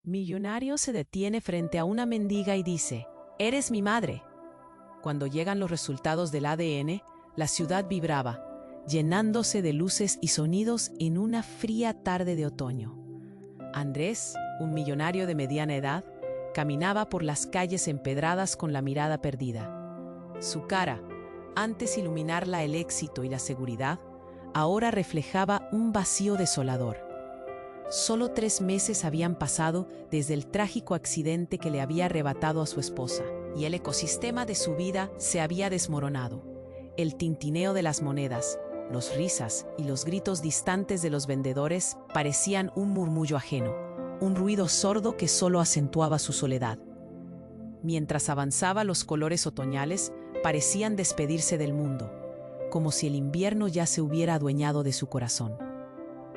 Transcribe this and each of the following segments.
Millonario se detiene frente a una mendiga y dice, «Eres mi madre». Cuando llegan los resultados del ADN, la ciudad vibraba, llenándose de luces y sonidos en una fría tarde de otoño. Andrés, un millonario de mediana edad, caminaba por las calles empedradas con la mirada perdida. Su cara, antes iluminarla el éxito y la seguridad, ahora reflejaba un vacío desolador. Solo 3 meses habían pasado desde el trágico accidente que le había arrebatado a su esposa, y el ecosistema de su vida se había desmoronado. El tintineo de las monedas, las risas y los gritos distantes de los vendedores parecían un murmullo ajeno, un ruido sordo que solo acentuaba su soledad. Mientras avanzaba, los colores otoñales parecían despedirse del mundo, como si el invierno ya se hubiera adueñado de su corazón.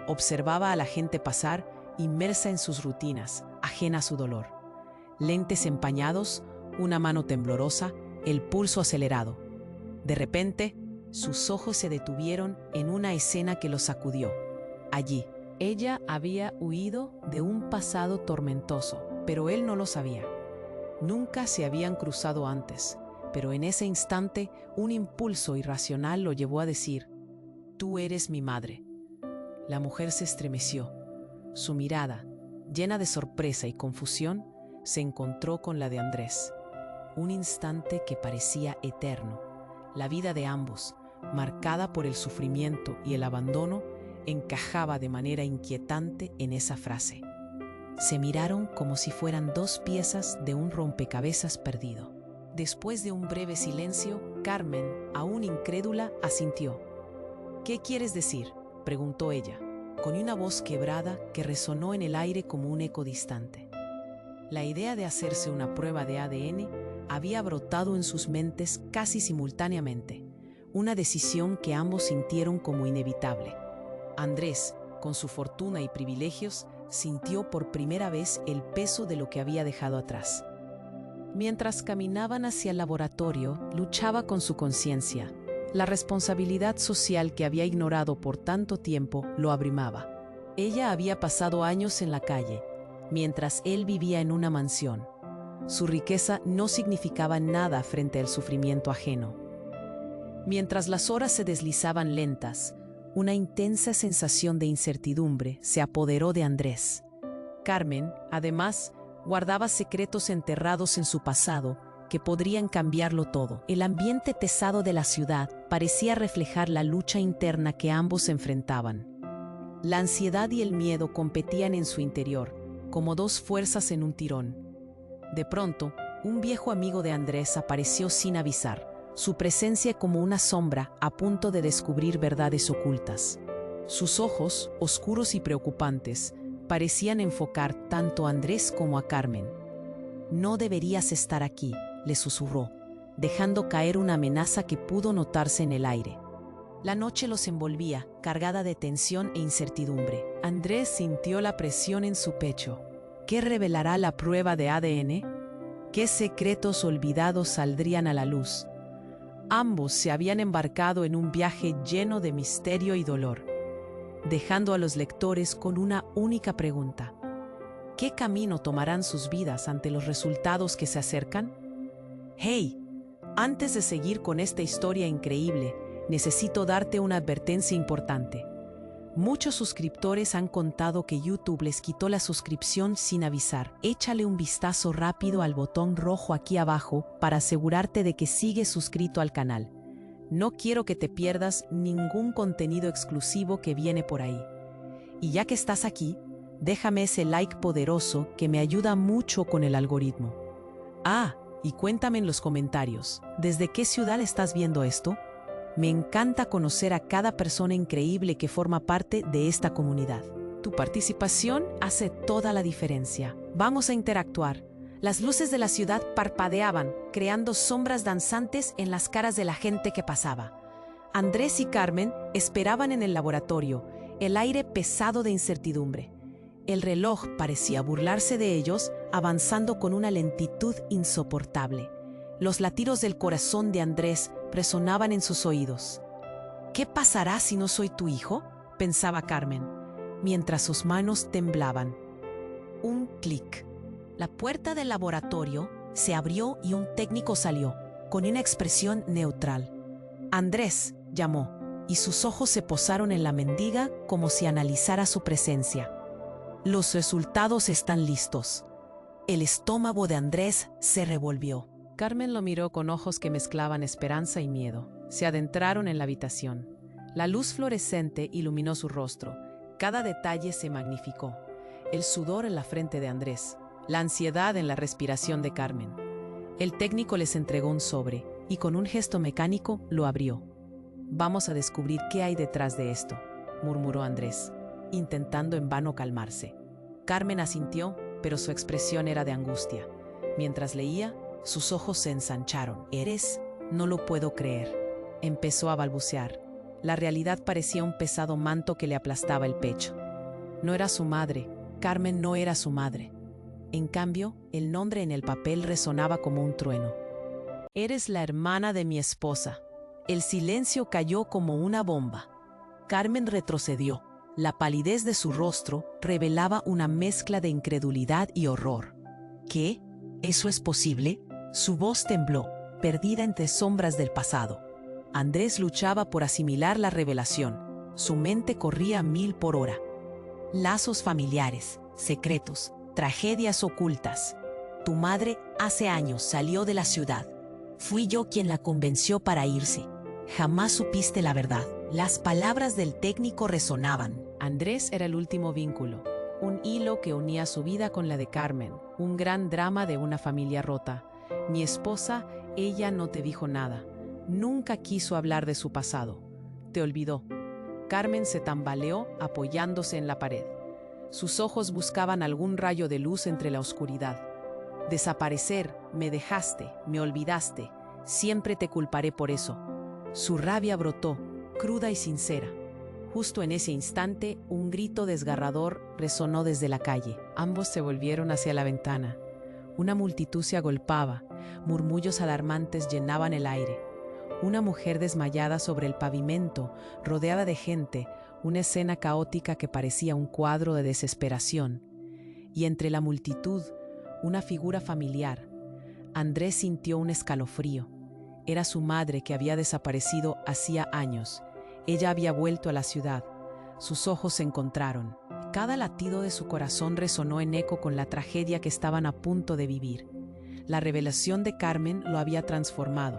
Observaba a la gente pasar, inmersa en sus rutinas, ajena a su dolor. Lentes empañados, una mano temblorosa, el pulso acelerado. De repente, sus ojos se detuvieron en una escena que los sacudió. Allí, ella había huido de un pasado tormentoso, pero él no lo sabía. Nunca se habían cruzado antes, pero en ese instante, un impulso irracional lo llevó a decir, «Tú eres mi madre». La mujer se estremeció. Su mirada, llena de sorpresa y confusión, se encontró con la de Andrés. Un instante que parecía eterno. La vida de ambos, marcada por el sufrimiento y el abandono, encajaba de manera inquietante en esa frase. Se miraron como si fueran 2 piezas de un rompecabezas perdido. Después de un breve silencio, Carmen, aún incrédula, asintió. «¿Qué quieres decir?», preguntó ella, con una voz quebrada que resonó en el aire como un eco distante. La idea de hacerse una prueba de ADN había brotado en sus mentes casi simultáneamente, una decisión que ambos sintieron como inevitable. Andrés, con su fortuna y privilegios, sintió por primera vez el peso de lo que había dejado atrás. Mientras caminaban hacia el laboratorio, luchaba con su conciencia. La responsabilidad social que había ignorado por tanto tiempo lo abrumaba. Ella había pasado años en la calle, mientras él vivía en una mansión. Su riqueza no significaba nada frente al sufrimiento ajeno. Mientras las horas se deslizaban lentas, una intensa sensación de incertidumbre se apoderó de Andrés. Carmen, además, guardaba secretos enterrados en su pasado que podrían cambiarlo todo. El ambiente pesado de la ciudad parecía reflejar la lucha interna que ambos enfrentaban. La ansiedad y el miedo competían en su interior, como 2 fuerzas en un tirón. De pronto, un viejo amigo de Andrés apareció sin avisar, su presencia como una sombra a punto de descubrir verdades ocultas. Sus ojos, oscuros y preocupantes, parecían enfocar tanto a Andrés como a Carmen. «No deberías estar aquí», le susurró, dejando caer una amenaza que pudo notarse en el aire. La noche los envolvía, cargada de tensión e incertidumbre. Andrés sintió la presión en su pecho. ¿Qué revelará la prueba de ADN? ¿Qué secretos olvidados saldrían a la luz? Ambos se habían embarcado en un viaje lleno de misterio y dolor, dejando a los lectores con una única pregunta. ¿Qué camino tomarán sus vidas ante los resultados que se acercan? ¡Hey! Antes de seguir con esta historia increíble, necesito darte una advertencia importante. Muchos suscriptores han contado que YouTube les quitó la suscripción sin avisar. Échale un vistazo rápido al botón rojo aquí abajo para asegurarte de que sigues suscrito al canal. No quiero que te pierdas ningún contenido exclusivo que viene por ahí. Y ya que estás aquí, déjame ese like poderoso que me ayuda mucho con el algoritmo. Y cuéntame en los comentarios, ¿desde qué ciudad estás viendo esto? Me encanta conocer a cada persona increíble que forma parte de esta comunidad. Tu participación hace toda la diferencia. Vamos a interactuar. Las luces de la ciudad parpadeaban, creando sombras danzantes en las caras de la gente que pasaba. Andrés y Carmen esperaban en el laboratorio, el aire pesado de incertidumbre. El reloj parecía burlarse de ellos, avanzando con una lentitud insoportable. Los latidos del corazón de Andrés resonaban en sus oídos. ¿Qué pasará si no soy tu hijo?, pensaba Carmen, mientras sus manos temblaban. Un clic. La puerta del laboratorio se abrió y un técnico salió, con una expresión neutral. Andrés, llamó, y sus ojos se posaron en la mendiga como si analizara su presencia. Los resultados están listos. El estómago de Andrés se revolvió. Carmen lo miró con ojos que mezclaban esperanza y miedo. Se adentraron en la habitación. La luz fluorescente iluminó su rostro. Cada detalle se magnificó. El sudor en la frente de Andrés, la ansiedad en la respiración de Carmen. El técnico les entregó un sobre y con un gesto mecánico lo abrió. «Vamos a descubrir qué hay detrás de esto», murmuró Andrés, intentando en vano calmarse. Carmen asintió, pero su expresión era de angustia. Mientras leía, sus ojos se ensancharon. «¿Eres? No lo puedo creer», empezó a balbucear. La realidad parecía un pesado manto que le aplastaba el pecho. No era su madre, Carmen no era su madre. En cambio, el nombre en el papel resonaba como un trueno. «Eres la hermana de mi esposa». El silencio cayó como una bomba. Carmen retrocedió. La palidez de su rostro revelaba una mezcla de incredulidad y horror. ¿Qué? ¿Eso es posible? Su voz tembló, perdida entre sombras del pasado. Andrés luchaba por asimilar la revelación. Su mente corría a 1000 por hora. Lazos familiares, secretos, tragedias ocultas. Tu madre hace años salió de la ciudad. Fui yo quien la convenció para irse. Jamás supiste la verdad. Las palabras del técnico resonaban. Andrés era el último vínculo, un hilo que unía su vida con la de Carmen, un gran drama de una familia rota. Mi esposa, ella no te dijo nada. Nunca quiso hablar de su pasado. Te olvidó. Carmen se tambaleó apoyándose en la pared. Sus ojos buscaban algún rayo de luz entre la oscuridad. Desaparecer, me dejaste, me olvidaste. Siempre te culparé por eso. Su rabia brotó, cruda y sincera. Justo en ese instante, un grito desgarrador resonó desde la calle. Ambos se volvieron hacia la ventana. Una multitud se agolpaba, murmullos alarmantes llenaban el aire. Una mujer desmayada sobre el pavimento, rodeada de gente, una escena caótica que parecía un cuadro de desesperación. Y entre la multitud, una figura familiar. Andrés sintió un escalofrío. Era su madre que había desaparecido hacía años. Ella había vuelto a la ciudad. Sus ojos se encontraron. Cada latido de su corazón resonó en eco con la tragedia que estaban a punto de vivir. La revelación de Carmen lo había transformado.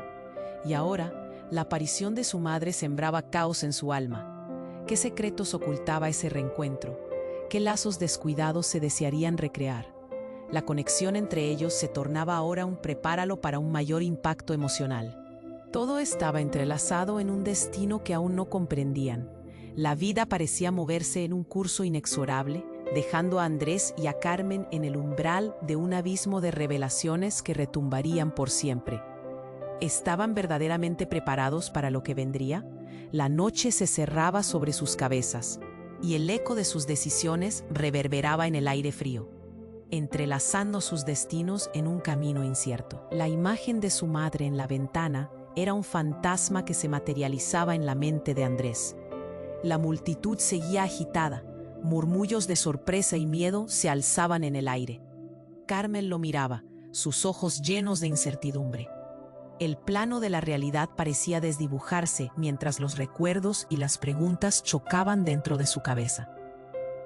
Y ahora, la aparición de su madre sembraba caos en su alma. ¿Qué secretos ocultaba ese reencuentro? ¿Qué lazos descuidados se desearían recrear? La conexión entre ellos se tornaba ahora un prepáralo para un mayor impacto emocional. Todo estaba entrelazado en un destino que aún no comprendían. La vida parecía moverse en un curso inexorable, dejando a Andrés y a Carmen en el umbral de un abismo de revelaciones que retumbarían por siempre. ¿Estaban verdaderamente preparados para lo que vendría? La noche se cerraba sobre sus cabezas, y el eco de sus decisiones reverberaba en el aire frío, entrelazando sus destinos en un camino incierto. La imagen de su madre en la ventana era un fantasma que se materializaba en la mente de Andrés. La multitud seguía agitada, murmullos de sorpresa y miedo se alzaban en el aire. Carmen lo miraba, sus ojos llenos de incertidumbre. El plano de la realidad parecía desdibujarse mientras los recuerdos y las preguntas chocaban dentro de su cabeza.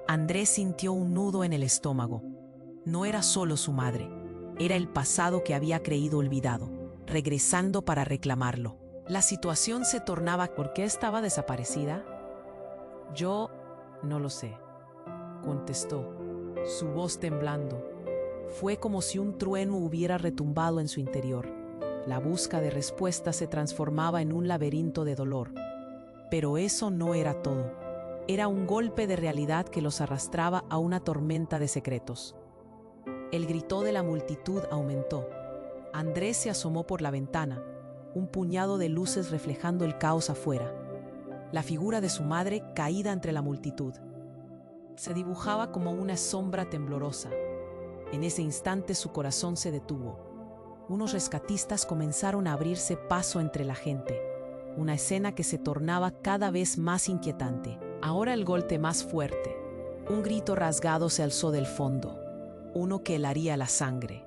Andrés sintió un nudo en el estómago. No era solo su madre, era el pasado que había creído olvidado, regresando para reclamarlo. La situación se tornaba. ¿Por qué estaba desaparecida? Yo no lo sé, contestó, su voz temblando. Fue como si un trueno hubiera retumbado en su interior. La búsqueda de respuestas se transformaba en un laberinto de dolor. Pero eso no era todo. Era un golpe de realidad que los arrastraba a una tormenta de secretos. El grito de la multitud aumentó. Andrés se asomó por la ventana, un puñado de luces reflejando el caos afuera. La figura de su madre caída entre la multitud. Se dibujaba como una sombra temblorosa. En ese instante su corazón se detuvo. Unos rescatistas comenzaron a abrirse paso entre la gente, una escena que se tornaba cada vez más inquietante. Ahora el golpe más fuerte. Un grito rasgado se alzó del fondo. uno que helaría la sangre.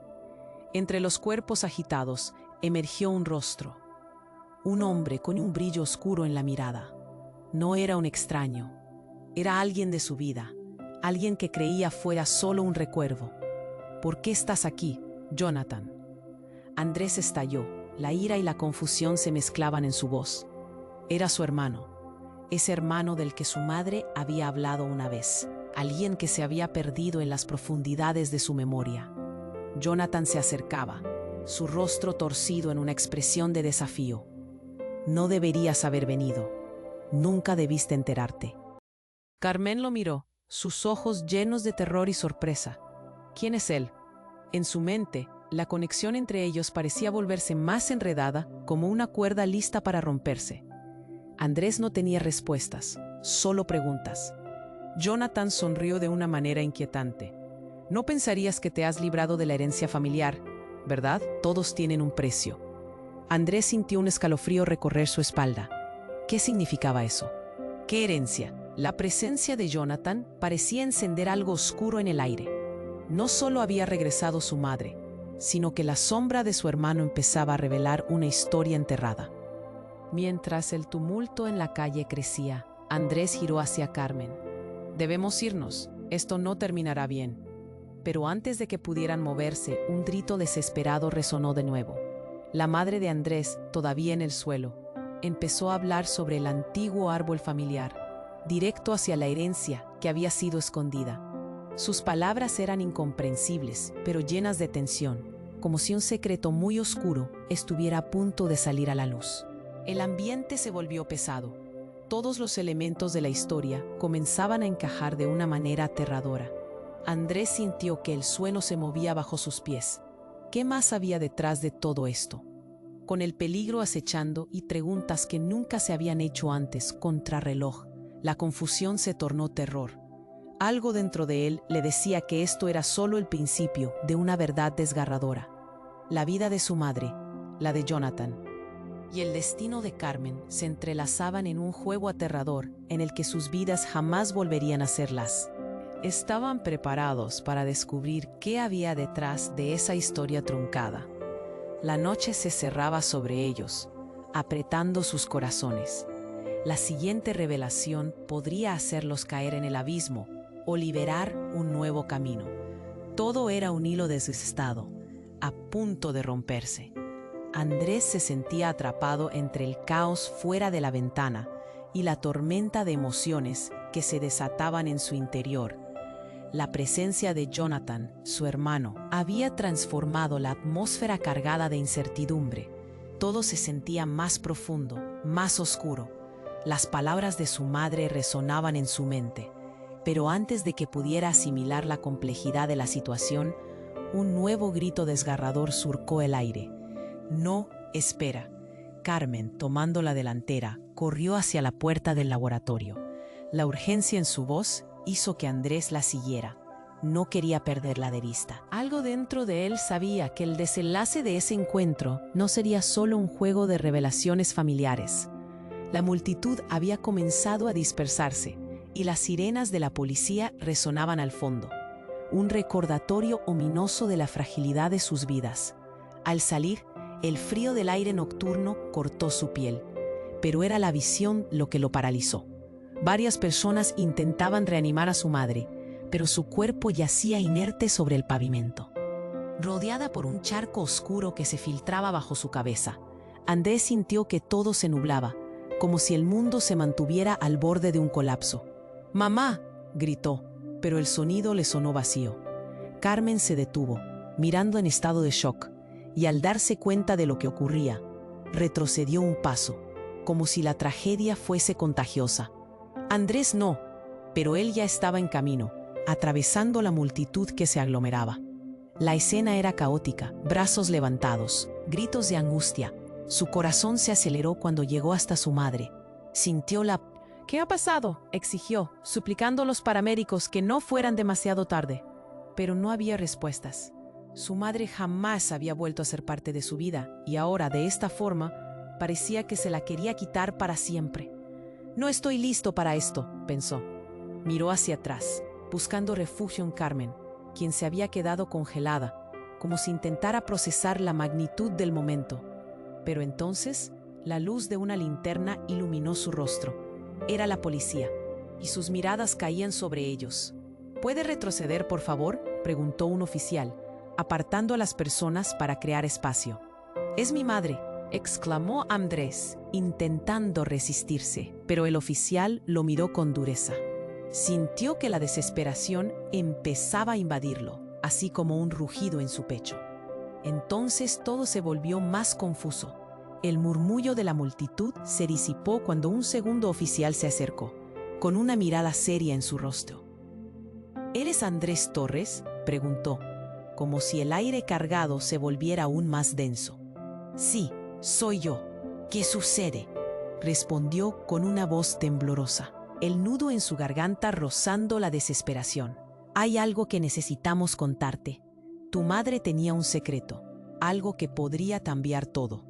Entre los cuerpos agitados emergió un rostro, un hombre con un brillo oscuro en la mirada. No era un extraño, era alguien de su vida, alguien que creía fuera solo un recuerdo. ¿Por qué estás aquí, Jonathan? Andrés estalló, la ira y la confusión se mezclaban en su voz. Era su hermano, ese hermano del que su madre había hablado una vez, alguien que se había perdido en las profundidades de su memoria. Jonathan se acercaba, su rostro torcido en una expresión de desafío. No deberías haber venido. Nunca debiste enterarte. Carmen lo miró, sus ojos llenos de terror y sorpresa. ¿Quién es él? En su mente, la conexión entre ellos parecía volverse más enredada, como una cuerda lista para romperse. Andrés no tenía respuestas, solo preguntas. Jonathan sonrió de una manera inquietante. No pensarías que te has librado de la herencia familiar, ¿verdad? Todos tienen un precio. Andrés sintió un escalofrío recorrer su espalda. ¿Qué significaba eso? ¿Qué herencia? La presencia de Jonathan parecía encender algo oscuro en el aire. No solo había regresado su madre, sino que la sombra de su hermano empezaba a revelar una historia enterrada. Mientras el tumulto en la calle crecía, Andrés giró hacia Carmen. Debemos irnos, esto no terminará bien. Pero antes de que pudieran moverse, un grito desesperado resonó de nuevo. La madre de Andrés, todavía en el suelo, empezó a hablar sobre el antiguo árbol familiar, directo hacia la herencia que había sido escondida. Sus palabras eran incomprensibles, pero llenas de tensión, como si un secreto muy oscuro estuviera a punto de salir a la luz. El ambiente se volvió pesado. Todos los elementos de la historia comenzaban a encajar de una manera aterradora. Andrés sintió que el suelo se movía bajo sus pies. ¿Qué más había detrás de todo esto? Con el peligro acechando y preguntas que nunca se habían hecho antes contrarreloj, la confusión se tornó terror. Algo dentro de él le decía que esto era solo el principio de una verdad desgarradora. La vida de su madre, la de Jonathan, y el destino de Carmen se entrelazaban en un juego aterrador en el que sus vidas jamás volverían a serlas. Estaban preparados para descubrir qué había detrás de esa historia truncada. La noche se cerraba sobre ellos, apretando sus corazones. La siguiente revelación podría hacerlos caer en el abismo o liberar un nuevo camino. Todo era un hilo desgastado, a punto de romperse. Andrés se sentía atrapado entre el caos fuera de la ventana y la tormenta de emociones que se desataban en su interior. La presencia de Jonathan, su hermano, había transformado la atmósfera cargada de incertidumbre. Todo se sentía más profundo, más oscuro. Las palabras de su madre resonaban en su mente, pero antes de que pudiera asimilar la complejidad de la situación, un nuevo grito desgarrador surcó el aire. «No, espera». Carmen, tomando la delantera, corrió hacia la puerta del laboratorio. La urgencia en su voz hizo que Andrés la siguiera. No quería perderla de vista. Algo dentro de él sabía que el desenlace de ese encuentro no sería solo un juego de revelaciones familiares. La multitud había comenzado a dispersarse y las sirenas de la policía resonaban al fondo. Un recordatorio ominoso de la fragilidad de sus vidas. Al salir, el frío del aire nocturno cortó su piel, pero era la visión lo que lo paralizó. Varias personas intentaban reanimar a su madre, pero su cuerpo yacía inerte sobre el pavimento. Rodeada por un charco oscuro que se filtraba bajo su cabeza, Andrés sintió que todo se nublaba, como si el mundo se mantuviera al borde de un colapso. «¡Mamá!», gritó, pero el sonido le sonó vacío. Carmen se detuvo, mirando en estado de shock, y al darse cuenta de lo que ocurría, retrocedió un paso, como si la tragedia fuese contagiosa. Andrés no, pero él ya estaba en camino, atravesando la multitud que se aglomeraba. La escena era caótica, brazos levantados, gritos de angustia. Su corazón se aceleró cuando llegó hasta su madre. Sintió la... «¿Qué ha pasado?», exigió, suplicando a los paramédicos que no fueran demasiado tarde. Pero no había respuestas. Su madre jamás había vuelto a ser parte de su vida, y ahora, de esta forma, parecía que se la quería quitar para siempre. «No estoy listo para esto», pensó. Miró hacia atrás, buscando refugio en Carmen, quien se había quedado congelada, como si intentara procesar la magnitud del momento. Pero entonces, la luz de una linterna iluminó su rostro. Era la policía, y sus miradas caían sobre ellos. ¿Puede retroceder, por favor?, preguntó un oficial, apartando a las personas para crear espacio. «Es mi madre», exclamó Andrés, intentando resistirse, pero el oficial lo miró con dureza. Sintió que la desesperación empezaba a invadirlo, así como un rugido en su pecho. Entonces todo se volvió más confuso. El murmullo de la multitud se disipó cuando un segundo oficial se acercó, con una mirada seria en su rostro. «¿Eres Andrés Torres?», preguntó, como si el aire cargado se volviera aún más denso. «Sí, soy yo. ¿Qué sucede?», respondió con una voz temblorosa, el nudo en su garganta rozando la desesperación. «Hay algo que necesitamos contarte. Tu madre tenía un secreto, algo que podría cambiar todo».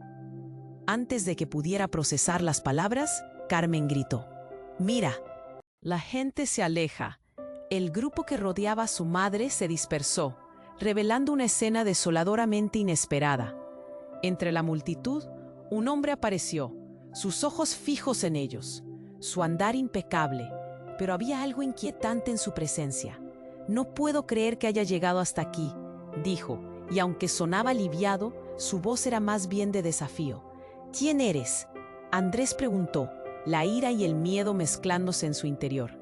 Antes de que pudiera procesar las palabras, Carmen gritó: «¡Mira!». La gente se aleja. El grupo que rodeaba a su madre se dispersó, revelando una escena desoladoramente inesperada. Entre la multitud, un hombre apareció, sus ojos fijos en ellos, su andar impecable, pero había algo inquietante en su presencia. «No puedo creer que haya llegado hasta aquí», dijo, y aunque sonaba aliviado, su voz era más bien de desafío. «¿Quién eres?», Andrés preguntó, la ira y el miedo mezclándose en su interior.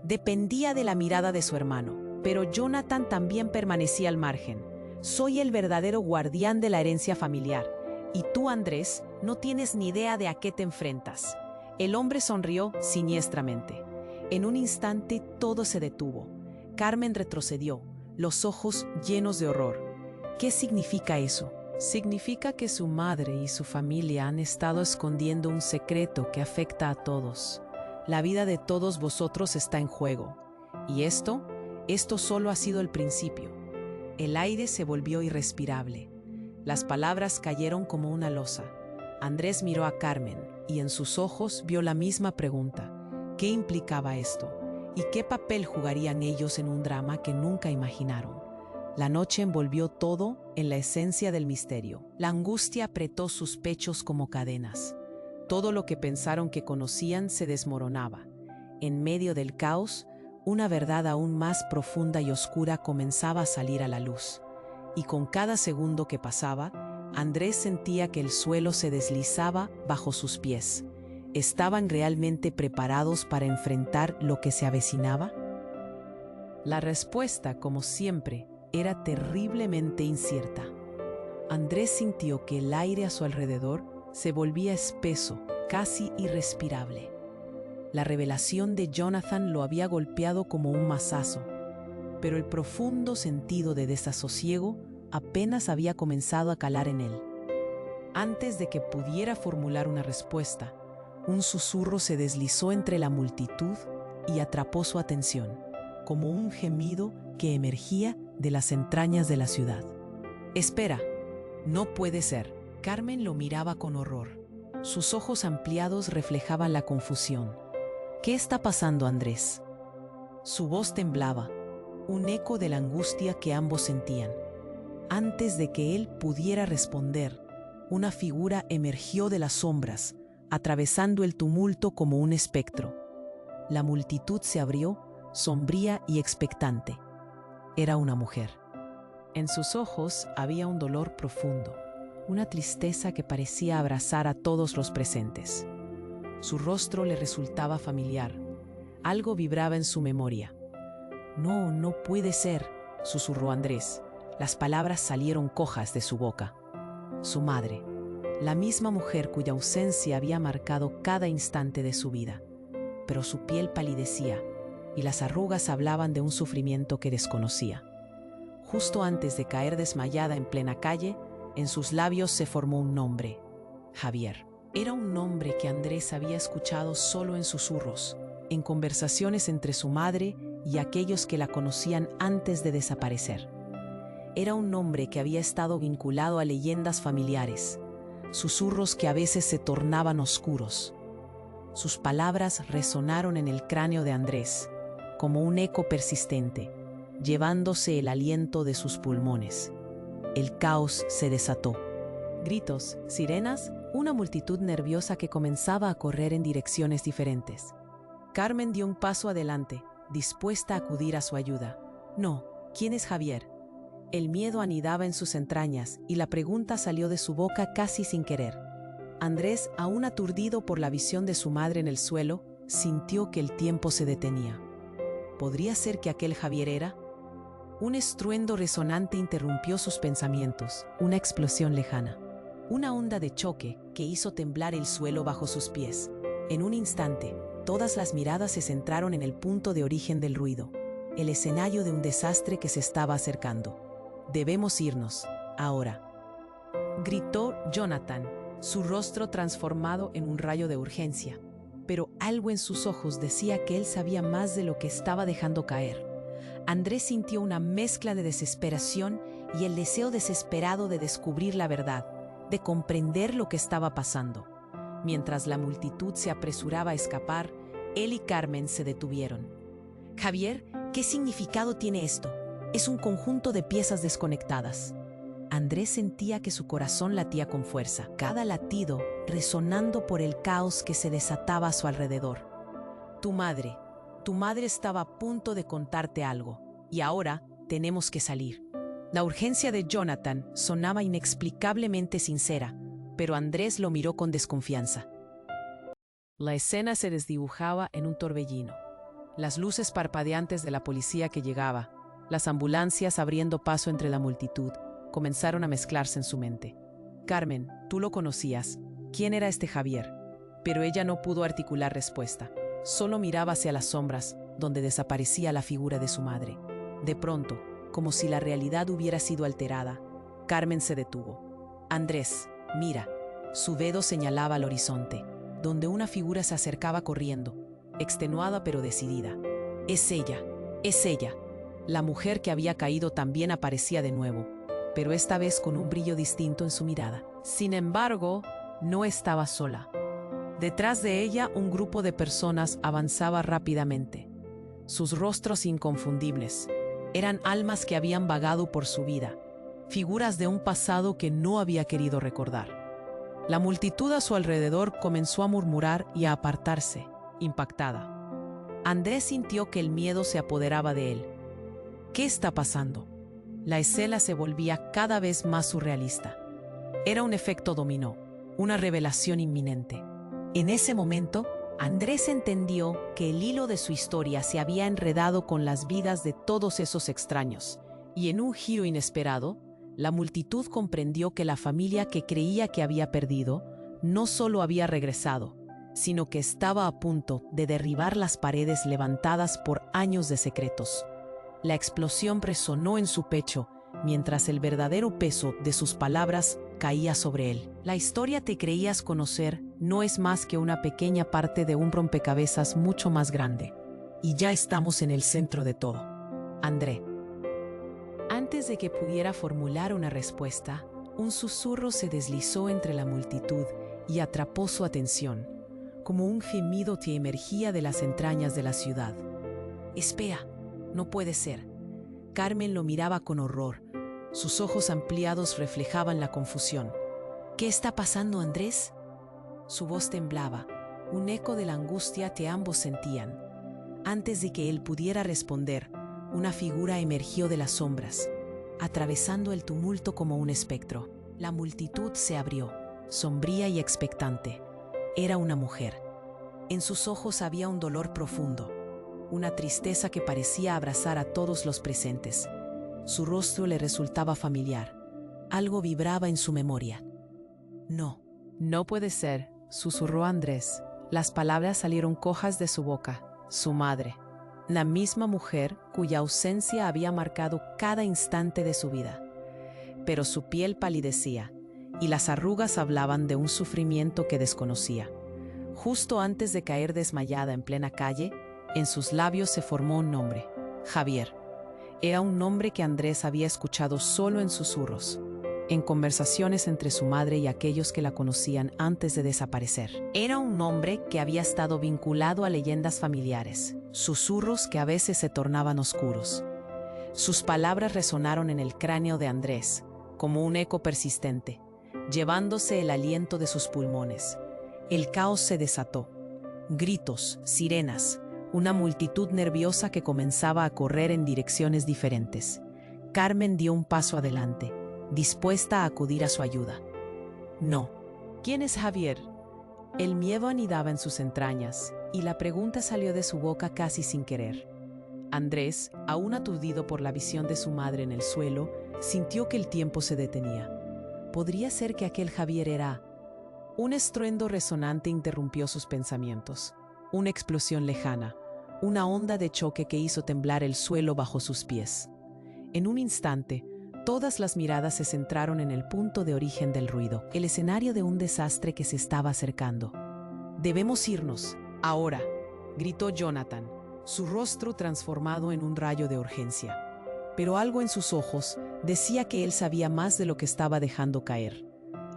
Dependía de la mirada de su hermano, pero Jonathan también permanecía al margen. «Soy el verdadero guardián de la herencia familiar, y tú, Andrés, no tienes ni idea de a qué te enfrentas». El hombre sonrió siniestramente. En un instante todo se detuvo. Carmen retrocedió, los ojos llenos de horror. «¿Qué significa eso?». «Significa que su madre y su familia han estado escondiendo un secreto que afecta a todos. La vida de todos vosotros está en juego. Y esto solo ha sido el principio». El aire se volvió irrespirable. Las palabras cayeron como una losa. Andrés miró a Carmen y en sus ojos vio la misma pregunta. ¿Qué implicaba esto? ¿Y qué papel jugarían ellos en un drama que nunca imaginaron? La noche envolvió todo en la esencia del misterio. La angustia apretó sus pechos como cadenas. Todo lo que pensaron que conocían se desmoronaba. En medio del caos, una verdad aún más profunda y oscura comenzaba a salir a la luz. Y con cada segundo que pasaba, Andrés sentía que el suelo se deslizaba bajo sus pies. ¿Estaban realmente preparados para enfrentar lo que se avecinaba? La respuesta, como siempre, era terriblemente incierta. Andrés sintió que el aire a su alrededor se volvía espeso, casi irrespirable. La revelación de Jonathan lo había golpeado como un mazazo, pero el profundo sentido de desasosiego apenas había comenzado a calar en él. Antes de que pudiera formular una respuesta, un susurro se deslizó entre la multitud y atrapó su atención, como un gemido que emergía de las entrañas de la ciudad. «Espera, no puede ser». Carmen lo miraba con horror. Sus ojos ampliados reflejaban la confusión. «¿Qué está pasando, Andrés?». Su voz temblaba, un eco de la angustia que ambos sentían. Antes de que él pudiera responder, una figura emergió de las sombras, atravesando el tumulto como un espectro. La multitud se abrió, sombría y expectante. Era una mujer. En sus ojos había un dolor profundo, una tristeza que parecía abrazar a todos los presentes. Su rostro le resultaba familiar. Algo vibraba en su memoria. «No, no puede ser», susurró Andrés. Las palabras salieron cojas de su boca. Su madre, la misma mujer cuya ausencia había marcado cada instante de su vida. Pero su piel palidecía y las arrugas hablaban de un sufrimiento que desconocía. Justo antes de caer desmayada en plena calle, en sus labios se formó un nombre: Javier. Era un nombre que Andrés había escuchado solo en susurros, en conversaciones entre su madre y aquellos que la conocían antes de desaparecer. Era un nombre que había estado vinculado a leyendas familiares, susurros que a veces se tornaban oscuros. Sus palabras resonaron en el cráneo de Andrés, como un eco persistente. llevándose el aliento de sus pulmones. El caos se desató. Gritos, sirenas, una multitud nerviosa que comenzaba a correr en direcciones diferentes. Carmen dio un paso adelante, dispuesta a acudir a su ayuda. No, ¿quién es Javier? El miedo anidaba en sus entrañas y la pregunta salió de su boca casi sin querer. Andrés, aún aturdido por la visión de su madre en el suelo, sintió que el tiempo se detenía. ¿Podría ser que aquel Javier era? Un estruendo resonante interrumpió sus pensamientos, una explosión lejana. Una onda de choque que hizo temblar el suelo bajo sus pies. En un instante, todas las miradas se centraron en el punto de origen del ruido, el escenario de un desastre que se estaba acercando. «Debemos irnos, ahora», gritó Jonathan, su rostro transformado en un rayo de urgencia. Pero algo en sus ojos decía que él sabía más de lo que estaba dejando caer. Andrés sintió una mezcla de desesperación y el deseo desesperado de descubrir la verdad, de comprender lo que estaba pasando. Mientras la multitud se apresuraba a escapar, él y Carmen se detuvieron. «Javier, ¿qué significado tiene esto? Es un conjunto de piezas desconectadas». Andrés sentía que su corazón latía con fuerza, cada latido resonando por el caos que se desataba a su alrededor. Tu madre estaba a punto de contarte algo, y ahora tenemos que salir». La urgencia de Jonathan sonaba inexplicablemente sincera, pero Andrés lo miró con desconfianza. La escena se desdibujaba en un torbellino. Las luces parpadeantes de la policía que llegaba, las ambulancias abriendo paso entre la multitud, comenzaron a mezclarse en su mente. Carmen, tú lo conocías. ¿Quién era este Javier? Pero ella no pudo articular respuesta. Solo miraba hacia las sombras, donde desaparecía la figura de su madre. De pronto, como si la realidad hubiera sido alterada, Carmen se detuvo. «Andrés, mira». Su dedo señalaba al horizonte, donde una figura se acercaba corriendo, extenuada pero decidida. «Es ella, es ella». La mujer que había caído también aparecía de nuevo, pero esta vez con un brillo distinto en su mirada. Sin embargo, no estaba sola. Detrás de ella, un grupo de personas avanzaba rápidamente. Sus rostros inconfundibles. Eran almas que habían vagado por su vida, figuras de un pasado que no había querido recordar. La multitud a su alrededor comenzó a murmurar y a apartarse, impactada. Andrés sintió que el miedo se apoderaba de él. ¿Qué está pasando? La escena se volvía cada vez más surrealista. Era un efecto dominó, una revelación inminente. En ese momento, Andrés entendió que el hilo de su historia se había enredado con las vidas de todos esos extraños, y en un giro inesperado, la multitud comprendió que la familia que creía que había perdido no solo había regresado, sino que estaba a punto de derribar las paredes levantadas por años de secretos. La explosión resonó en su pecho, mientras el verdadero peso de sus palabras caía sobre él. La historia que creías conocer no es más que una pequeña parte de un rompecabezas mucho más grande. Y ya estamos en el centro de todo. André. Antes de que pudiera formular una respuesta, un susurro se deslizó entre la multitud y atrapó su atención, como un gemido que emergía de las entrañas de la ciudad. «Espera, no puede ser». Carmen lo miraba con horror. Sus ojos ampliados reflejaban la confusión. «¿Qué está pasando, Andrés?». Su voz temblaba, un eco de la angustia que ambos sentían. Antes de que él pudiera responder, una figura emergió de las sombras, atravesando el tumulto como un espectro. La multitud se abrió, sombría y expectante. Era una mujer. En sus ojos había un dolor profundo, una tristeza que parecía abrazar a todos los presentes. Su rostro le resultaba familiar. Algo vibraba en su memoria. «No, no puede ser», susurró Andrés. Las palabras salieron cojas de su boca. Su madre. La misma mujer cuya ausencia había marcado cada instante de su vida. Pero su piel palidecía, y las arrugas hablaban de un sufrimiento que desconocía. Justo antes de caer desmayada en plena calle, en sus labios se formó un nombre: Javier. Era un nombre que Andrés había escuchado solo en susurros, en conversaciones entre su madre y aquellos que la conocían antes de desaparecer. Era un nombre que había estado vinculado a leyendas familiares, susurros que a veces se tornaban oscuros. Sus palabras resonaron en el cráneo de Andrés, como un eco persistente, llevándose el aliento de sus pulmones. El caos se desató. Gritos, sirenas, una multitud nerviosa que comenzaba a correr en direcciones diferentes. Carmen dio un paso adelante, dispuesta a acudir a su ayuda. No. ¿Quién es Javier? El miedo anidaba en sus entrañas, y la pregunta salió de su boca casi sin querer. Andrés, aún aturdido por la visión de su madre en el suelo, sintió que el tiempo se detenía. ¿Podría ser que aquel Javier era...? Un estruendo resonante interrumpió sus pensamientos. Una explosión lejana, una onda de choque que hizo temblar el suelo bajo sus pies. En un instante, todas las miradas se centraron en el punto de origen del ruido, el escenario de un desastre que se estaba acercando. «Debemos irnos, ahora», gritó Jonathan, su rostro transformado en un rayo de urgencia. Pero algo en sus ojos decía que él sabía más de lo que estaba dejando caer.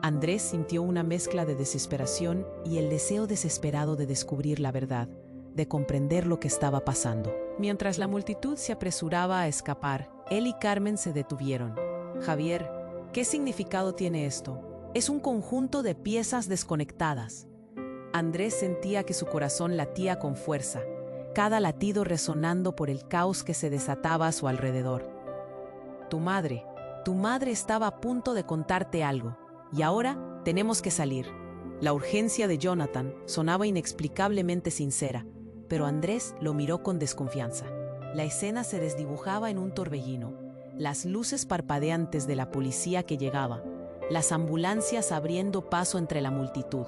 Andrés sintió una mezcla de desesperación y el deseo desesperado de descubrir la verdad, de comprender lo que estaba pasando. Mientras la multitud se apresuraba a escapar, él y Carmen se detuvieron. «Javier, ¿qué significado tiene esto? Es un conjunto de piezas desconectadas». Andrés sentía que su corazón latía con fuerza, cada latido resonando por el caos que se desataba a su alrededor. Tu madre estaba a punto de contarte algo, y ahora tenemos que salir». La urgencia de Jonathan sonaba inexplicablemente sincera, pero Andrés lo miró con desconfianza. La escena se desdibujaba en un torbellino, las luces parpadeantes de la policía que llegaba, las ambulancias abriendo paso entre la multitud,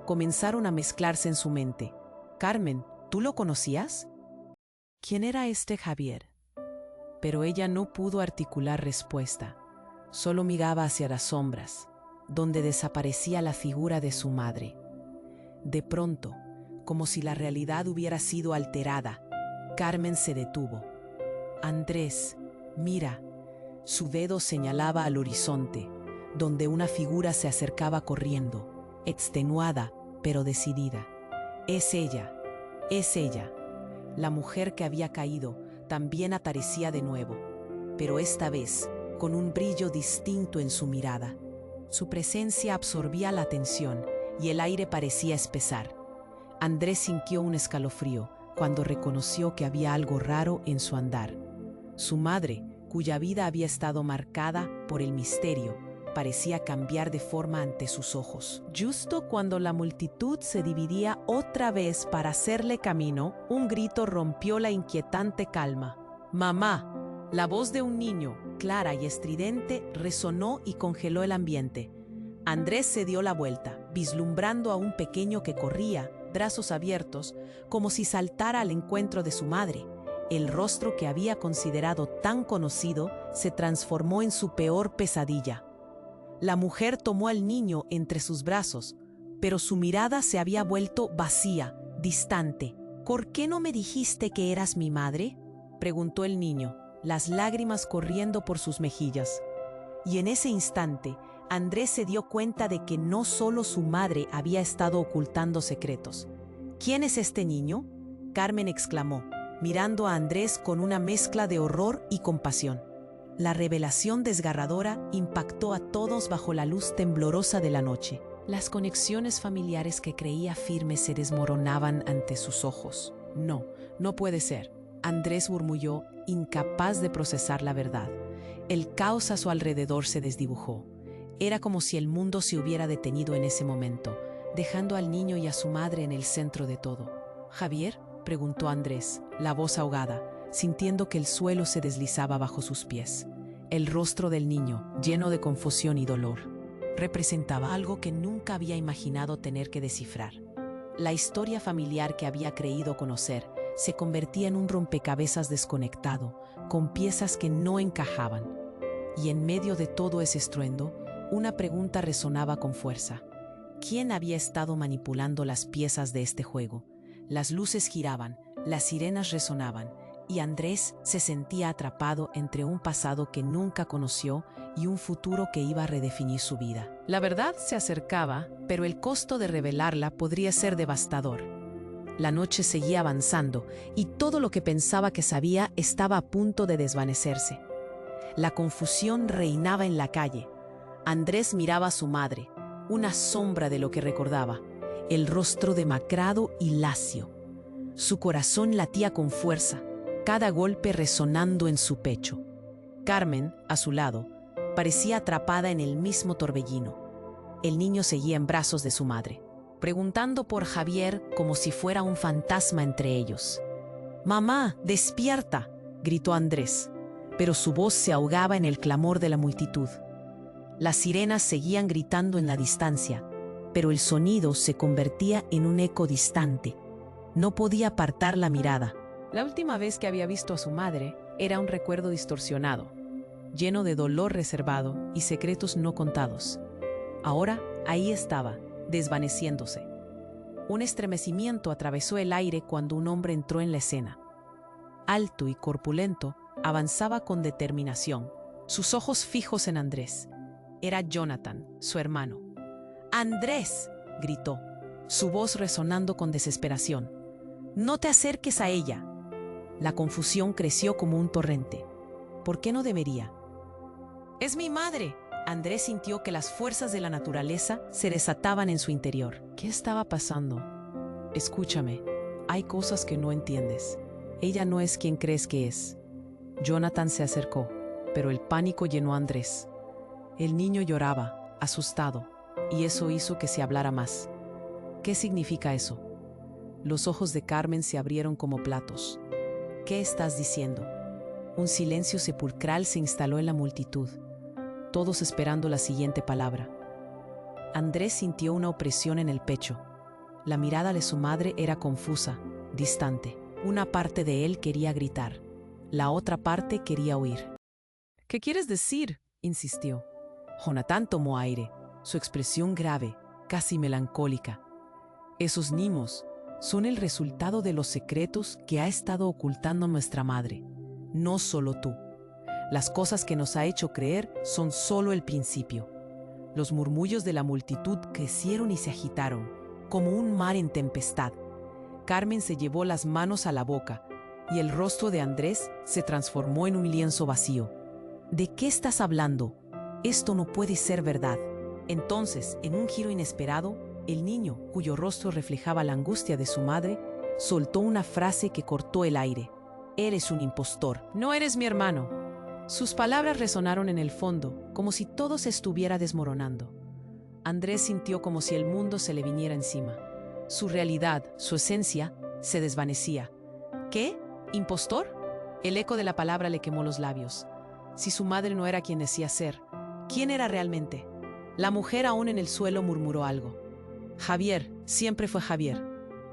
comenzaron a mezclarse en su mente. «Carmen, ¿tú lo conocías? ¿Quién era este Javier?». Pero ella no pudo articular respuesta, solo miraba hacia las sombras, donde desaparecía la figura de su madre. De pronto, como si la realidad hubiera sido alterada, Carmen se detuvo. «Andrés, mira». Su dedo señalaba al horizonte, donde una figura se acercaba corriendo, extenuada pero decidida. Es ella. La mujer que había caído también aparecía de nuevo, pero esta vez con un brillo distinto en su mirada. Su presencia absorbía la atención y el aire parecía espesar. Andrés sintió un escalofrío cuando reconoció que había algo raro en su andar. Su madre, cuya vida había estado marcada por el misterio, parecía cambiar de forma ante sus ojos. Justo cuando la multitud se dividía otra vez para hacerle camino, un grito rompió la inquietante calma. «¡Mamá!». La voz de un niño, clara y estridente, resonó y congeló el ambiente. Andrés se dio la vuelta, vislumbrando a un pequeño que corría, brazos abiertos, como si saltara al encuentro de su madre. El rostro que había considerado tan conocido se transformó en su peor pesadilla. La mujer tomó al niño entre sus brazos, pero su mirada se había vuelto vacía, distante. «¿Por qué no me dijiste que eras mi madre?», preguntó el niño, las lágrimas corriendo por sus mejillas. Y en ese instante, Andrés se dio cuenta de que no solo su madre había estado ocultando secretos. «¿Quién es este niño?», Carmen exclamó, mirando a Andrés con una mezcla de horror y compasión. La revelación desgarradora impactó a todos bajo la luz temblorosa de la noche. Las conexiones familiares que creía firmes se desmoronaban ante sus ojos. No puede ser», Andrés murmulló, incapaz de procesar la verdad. El caos a su alrededor se desdibujó. Era como si el mundo se hubiera detenido en ese momento, dejando al niño y a su madre en el centro de todo. «¿Javier?», preguntó Andrés, la voz ahogada, sintiendo que el suelo se deslizaba bajo sus pies. El rostro del niño, lleno de confusión y dolor, representaba algo que nunca había imaginado tener que descifrar. La historia familiar que había creído conocer se convertía en un rompecabezas desconectado, con piezas que no encajaban. Y en medio de todo ese estruendo, una pregunta resonaba con fuerza. ¿Quién había estado manipulando las piezas de este juego? Las luces giraban, las sirenas resonaban, y Andrés se sentía atrapado entre un pasado que nunca conoció y un futuro que iba a redefinir su vida. La verdad se acercaba, pero el costo de revelarla podría ser devastador. La noche seguía avanzando y todo lo que pensaba que sabía estaba a punto de desvanecerse. La confusión reinaba en la calle. Andrés miraba a su madre, una sombra de lo que recordaba, el rostro demacrado y lacio. Su corazón latía con fuerza, cada golpe resonando en su pecho. Carmen, a su lado, parecía atrapada en el mismo torbellino. El niño seguía en brazos de su madre, preguntando por Javier como si fuera un fantasma entre ellos. «¡Mamá, despierta!», gritó Andrés, pero su voz se ahogaba en el clamor de la multitud. Las sirenas seguían gritando en la distancia, pero el sonido se convertía en un eco distante. No podía apartar la mirada. La última vez que había visto a su madre era un recuerdo distorsionado, lleno de dolor reservado y secretos no contados. Ahora ahí estaba, desvaneciéndose. Un estremecimiento atravesó el aire cuando un hombre entró en la escena. Alto y corpulento, avanzaba con determinación, sus ojos fijos en Andrés. Era Jonathan, su hermano. «¡Andrés!», gritó, su voz resonando con desesperación. «¡No te acerques a ella!». La confusión creció como un torrente. ¿Por qué no debería? «¡Es mi madre!». Andrés sintió que las fuerzas de la naturaleza se desataban en su interior. ¿Qué estaba pasando? «Escúchame, hay cosas que no entiendes. Ella no es quien crees que es». Jonathan se acercó, pero el pánico llenó a Andrés. El niño lloraba, asustado, y eso hizo que se hablara más. «¿Qué significa eso?». Los ojos de Carmen se abrieron como platos. «¿Qué estás diciendo?». Un silencio sepulcral se instaló en la multitud, todos esperando la siguiente palabra. Andrés sintió una opresión en el pecho. La mirada de su madre era confusa, distante. Una parte de él quería gritar, la otra parte quería huir. «¿Qué quieres decir?», insistió. Jonathan tomó aire, su expresión grave, casi melancólica. «Esos nimos son el resultado de los secretos que ha estado ocultando nuestra madre, no solo tú. Las cosas que nos ha hecho creer son solo el principio». Los murmullos de la multitud crecieron y se agitaron, como un mar en tempestad. Carmen se llevó las manos a la boca, y el rostro de Andrés se transformó en un lienzo vacío. «¿De qué estás hablando? Esto no puede ser verdad». Entonces, en un giro inesperado, el niño, cuyo rostro reflejaba la angustia de su madre, soltó una frase que cortó el aire. «Eres un impostor. No eres mi hermano». Sus palabras resonaron en el fondo, como si todo se estuviera desmoronando. Andrés sintió como si el mundo se le viniera encima. Su realidad, su esencia, se desvanecía. «¿Qué? ¿Impostor?». El eco de la palabra le quemó los labios. Si su madre no era quien decía ser, ¿quién era realmente? La mujer aún en el suelo murmuró algo. «Javier, siempre fue Javier»,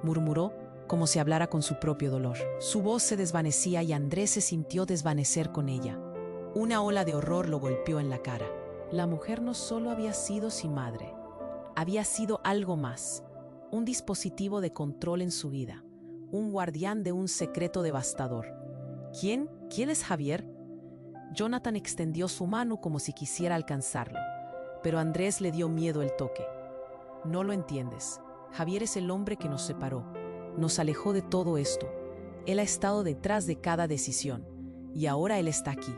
murmuró, como si hablara con su propio dolor. Su voz se desvanecía y Andrés se sintió desvanecer con ella. Una ola de horror lo golpeó en la cara. La mujer no solo había sido su madre, había sido algo más, un dispositivo de control en su vida, un guardián de un secreto devastador. ¿Quién? ¿Quién es Javier? Jonathan extendió su mano como si quisiera alcanzarlo, pero Andrés le dio miedo el toque. «No lo entiendes. Javier es el hombre que nos separó, nos alejó de todo esto. Él ha estado detrás de cada decisión, y ahora él está aquí».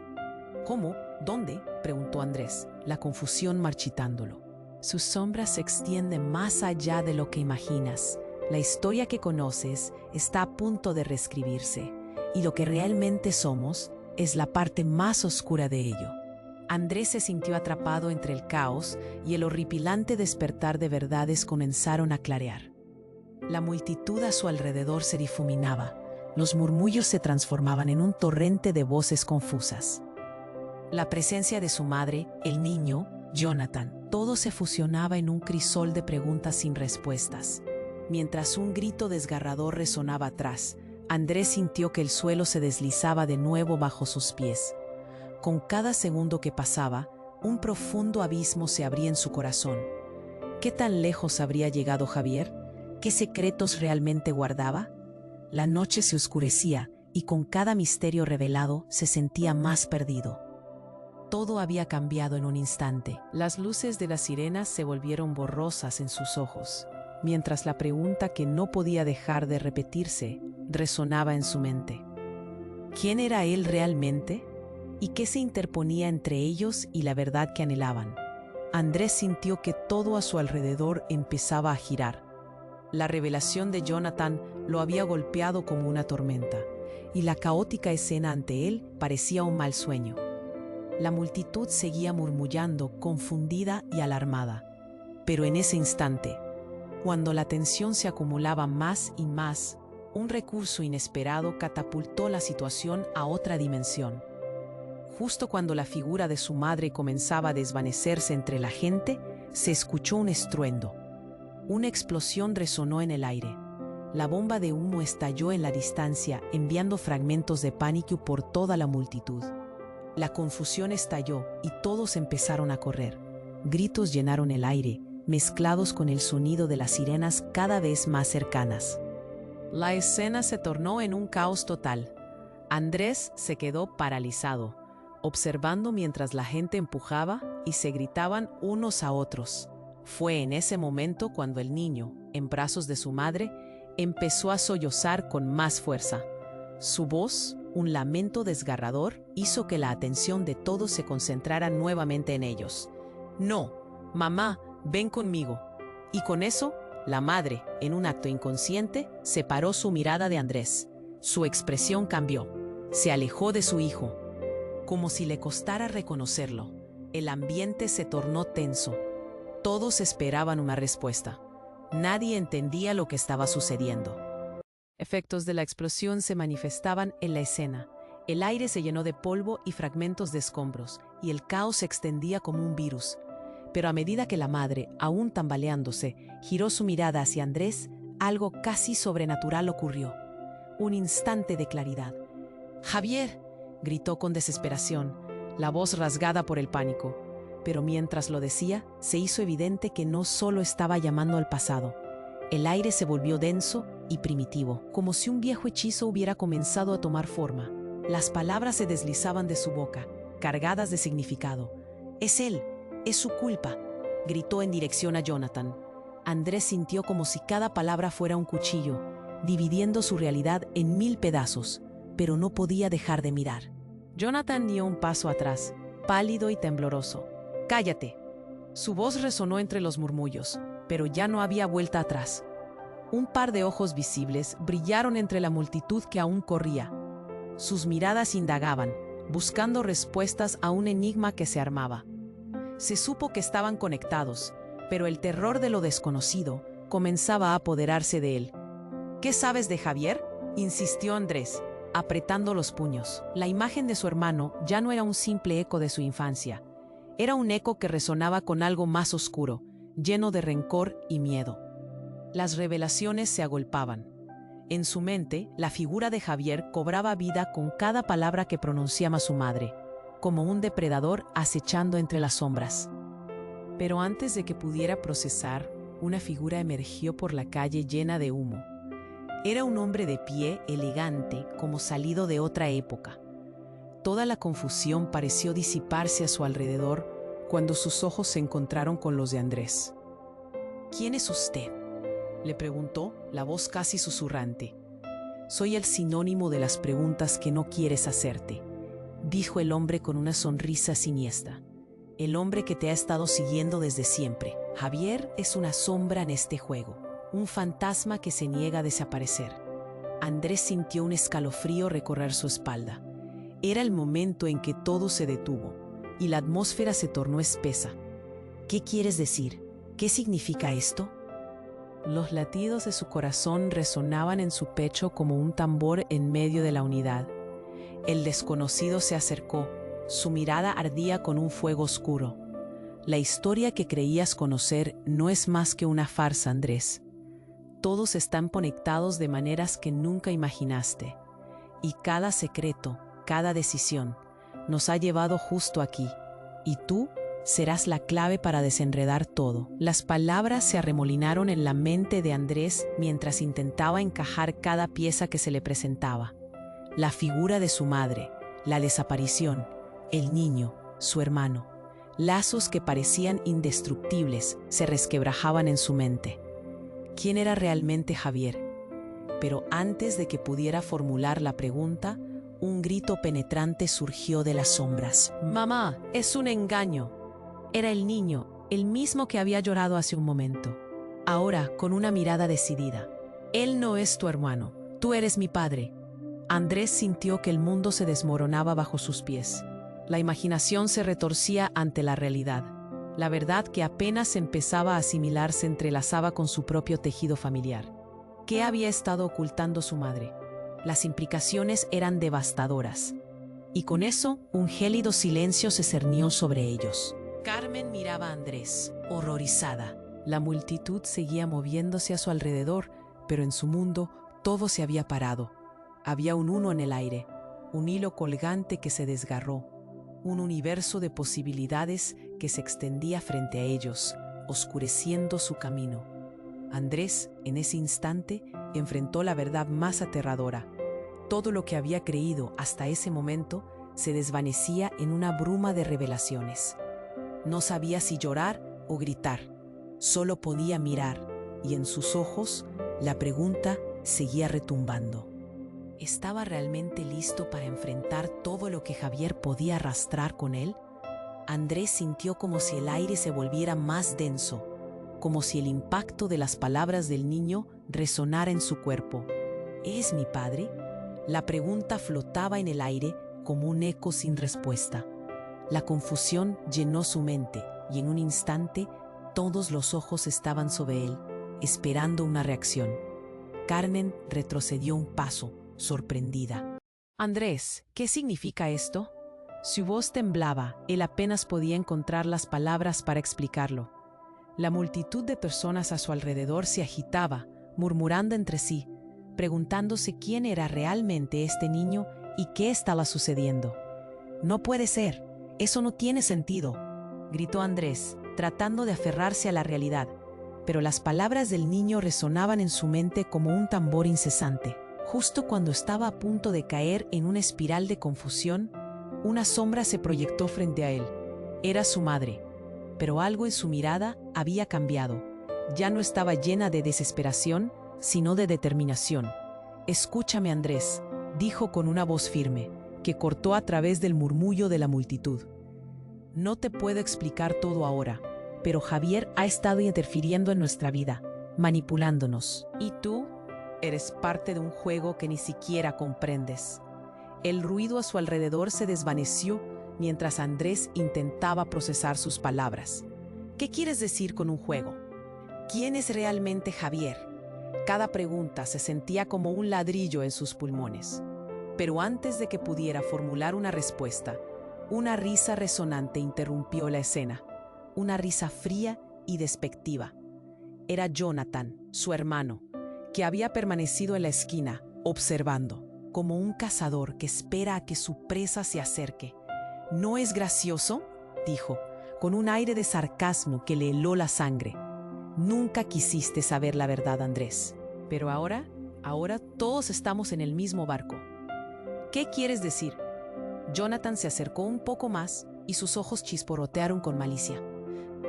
«¿Cómo? ¿Dónde?», preguntó Andrés, la confusión marchitándolo. «Su sombra se extiende más allá de lo que imaginas. La historia que conoces está a punto de reescribirse, y lo que realmente somos es la parte más oscura de ello». Andrés se sintió atrapado entre el caos y el horripilante despertar de verdades comenzaron a clarear. La multitud a su alrededor se difuminaba. Los murmullos se transformaban en un torrente de voces confusas. La presencia de su madre, el niño, Jonathan, todo se fusionaba en un crisol de preguntas sin respuestas. Mientras un grito desgarrador resonaba atrás, Andrés sintió que el suelo se deslizaba de nuevo bajo sus pies. Con cada segundo que pasaba, un profundo abismo se abría en su corazón. ¿Qué tan lejos habría llegado Javier? ¿Qué secretos realmente guardaba? La noche se oscurecía y con cada misterio revelado se sentía más perdido. Todo había cambiado en un instante. Las luces de las sirenas se volvieron borrosas en sus ojos. mientras la pregunta que no podía dejar de repetirse resonaba en su mente. ¿Quién era él realmente? ¿Y qué se interponía entre ellos y la verdad que anhelaban? Andrés sintió que todo a su alrededor empezaba a girar. La revelación de Jonathan lo había golpeado como una tormenta, y la caótica escena ante él parecía un mal sueño. La multitud seguía murmullando, confundida y alarmada. Pero en ese instante, cuando la tensión se acumulaba más y más, un recurso inesperado catapultó la situación a otra dimensión. Justo cuando la figura de su madre comenzaba a desvanecerse entre la gente, se escuchó un estruendo. Una explosión resonó en el aire. La bomba de humo estalló en la distancia, enviando fragmentos de pánico por toda la multitud. La confusión estalló y todos empezaron a correr. Gritos llenaron el aire, mezclados con el sonido de las sirenas cada vez más cercanas. La escena se tornó en un caos total. Andrés se quedó paralizado, observando mientras la gente empujaba y se gritaban unos a otros. Fue en ese momento cuando el niño, en brazos de su madre, empezó a sollozar con más fuerza. Su voz, un lamento desgarrador, hizo que la atención de todos se concentrara nuevamente en ellos. «No, mamá, ven conmigo». Y con eso, la madre, en un acto inconsciente, separó su mirada de Andrés. Su expresión cambió. Se alejó de su hijo. Como si le costara reconocerlo, el ambiente se tornó tenso. Todos esperaban una respuesta. Nadie entendía lo que estaba sucediendo. Efectos de la explosión se manifestaban en la escena. El aire se llenó de polvo y fragmentos de escombros, y el caos se extendía como un virus. Pero a medida que la madre, aún tambaleándose, giró su mirada hacia Andrés, algo casi sobrenatural ocurrió. Un instante de claridad. «¡Javier!», gritó con desesperación, la voz rasgada por el pánico. Pero mientras lo decía, se hizo evidente que no solo estaba llamando al pasado. El aire se volvió denso y primitivo, como si un viejo hechizo hubiera comenzado a tomar forma. Las palabras se deslizaban de su boca, cargadas de significado. «Es él, es su culpa», gritó en dirección a Jonathan. Andrés sintió como si cada palabra fuera un cuchillo, dividiendo su realidad en 1000 pedazos, pero no podía dejar de mirar. Jonathan dio un paso atrás, pálido y tembloroso. «¡Cállate!». Su voz resonó entre los murmullos, pero ya no había vuelta atrás. Un par de ojos visibles brillaron entre la multitud que aún corría. Sus miradas indagaban, buscando respuestas a un enigma que se armaba. Se supo que estaban conectados, pero el terror de lo desconocido comenzaba a apoderarse de él. «¿Qué sabes de Javier?», insistió Andrés, apretando los puños. La imagen de su hermano ya no era un simple eco de su infancia. Era un eco que resonaba con algo más oscuro, lleno de rencor y miedo. Las revelaciones se agolpaban. En su mente, la figura de Javier cobraba vida con cada palabra que pronunciaba su madre, como un depredador acechando entre las sombras. Pero antes de que pudiera procesar, una figura emergió por la calle llena de humo. Era un hombre de pie, elegante, como salido de otra época. Toda la confusión pareció disiparse a su alrededor cuando sus ojos se encontraron con los de Andrés. «¿Quién es usted?», le preguntó, la voz casi susurrante. «Soy el sinónimo de las preguntas que no quieres hacerte», dijo el hombre con una sonrisa siniestra. «El hombre que te ha estado siguiendo desde siempre. Javier es una sombra en este juego, un fantasma que se niega a desaparecer». Andrés sintió un escalofrío recorrer su espalda. Era el momento en que todo se detuvo, y la atmósfera se tornó espesa. «¿Qué quieres decir? ¿Qué significa esto?». Los latidos de su corazón resonaban en su pecho como un tambor en medio de la unidad. El desconocido se acercó, su mirada ardía con un fuego oscuro. «La historia que creías conocer no es más que una farsa, Andrés. Todos están conectados de maneras que nunca imaginaste, y cada secreto, cada decisión, nos ha llevado justo aquí, y tú serás la clave para desenredar todo». Las palabras se arremolinaron en la mente de Andrés mientras intentaba encajar cada pieza que se le presentaba. La figura de su madre, la desaparición, el niño, su hermano. Lazos que parecían indestructibles se resquebrajaban en su mente. ¿Quién era realmente Javier? Pero antes de que pudiera formular la pregunta, un grito penetrante surgió de las sombras. «Mamá, es un engaño». Era el niño, el mismo que había llorado hace un momento. Ahora, con una mirada decidida. «Él no es tu hermano, tú eres mi padre». Andrés sintió que el mundo se desmoronaba bajo sus pies. La imaginación se retorcía ante la realidad. La verdad que apenas empezaba a asimilar se entrelazaba con su propio tejido familiar. ¿Qué había estado ocultando su madre? Las implicaciones eran devastadoras. Y con eso, un gélido silencio se cernió sobre ellos. Carmen miraba a Andrés, horrorizada. La multitud seguía moviéndose a su alrededor, pero en su mundo todo se había parado. Había un uno en el aire, un hilo colgante que se desgarró, un universo de posibilidades que se extendía frente a ellos, oscureciendo su camino. Andrés, en ese instante, enfrentó la verdad más aterradora. Todo lo que había creído hasta ese momento se desvanecía en una bruma de revelaciones. No sabía si llorar o gritar. Solo podía mirar, y en sus ojos la pregunta seguía retumbando. ¿Estaba realmente listo para enfrentar todo lo que Javier podía arrastrar con él? Andrés sintió como si el aire se volviera más denso, como si el impacto de las palabras del niño resonara en su cuerpo. ¿Es mi padre? La pregunta flotaba en el aire como un eco sin respuesta. La confusión llenó su mente y en un instante todos los ojos estaban sobre él, esperando una reacción. Carmen retrocedió un paso, sorprendida. «Andrés, ¿qué significa esto?» Su voz temblaba, él apenas podía encontrar las palabras para explicarlo. La multitud de personas a su alrededor se agitaba, murmurando entre sí, preguntándose quién era realmente este niño y qué estaba sucediendo. «No puede ser, eso no tiene sentido», gritó Andrés, tratando de aferrarse a la realidad, pero las palabras del niño resonaban en su mente como un tambor incesante. Justo cuando estaba a punto de caer en una espiral de confusión, una sombra se proyectó frente a él. Era su madre, pero algo en su mirada había cambiado. Ya no estaba llena de desesperación, sino de determinación. «Escúchame, Andrés», dijo con una voz firme, que cortó a través del murmullo de la multitud. «No te puedo explicar todo ahora, pero Javier ha estado interfiriendo en nuestra vida, manipulándonos. Y tú eres parte de un juego que ni siquiera comprendes». El ruido a su alrededor se desvaneció mientras Andrés intentaba procesar sus palabras. «¿Qué quieres decir con un juego? ¿Quién es realmente Javier?» Cada pregunta se sentía como un ladrillo en sus pulmones. Pero antes de que pudiera formular una respuesta, una risa resonante interrumpió la escena. Una risa fría y despectiva. Era Jonathan, su hermano, que había permanecido en la esquina, observando, como un cazador que espera a que su presa se acerque. «¿No es gracioso?», dijo, con un aire de sarcasmo que le heló la sangre. «Nunca quisiste saber la verdad, Andrés. Pero ahora todos estamos en el mismo barco. ¿Qué quieres decir?». Jonathan se acercó un poco más y sus ojos chisporrotearon con malicia.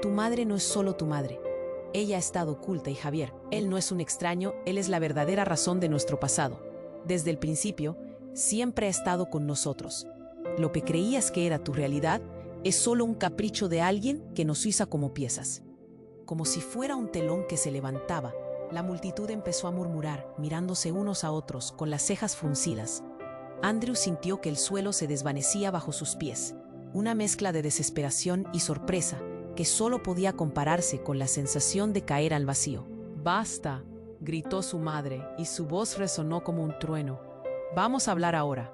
«Tu madre no es solo tu madre. Ella ha estado oculta y Javier, él no es un extraño, él es la verdadera razón de nuestro pasado. Desde el principio, siempre ha estado con nosotros. Lo que creías que era tu realidad es solo un capricho de alguien que nos usa como piezas». Como si fuera un telón que se levantaba, la multitud empezó a murmurar, mirándose unos a otros, con las cejas fruncidas. Andrew sintió que el suelo se desvanecía bajo sus pies, una mezcla de desesperación y sorpresa que solo podía compararse con la sensación de caer al vacío. «Basta», gritó su madre, y su voz resonó como un trueno. «Vamos a hablar ahora».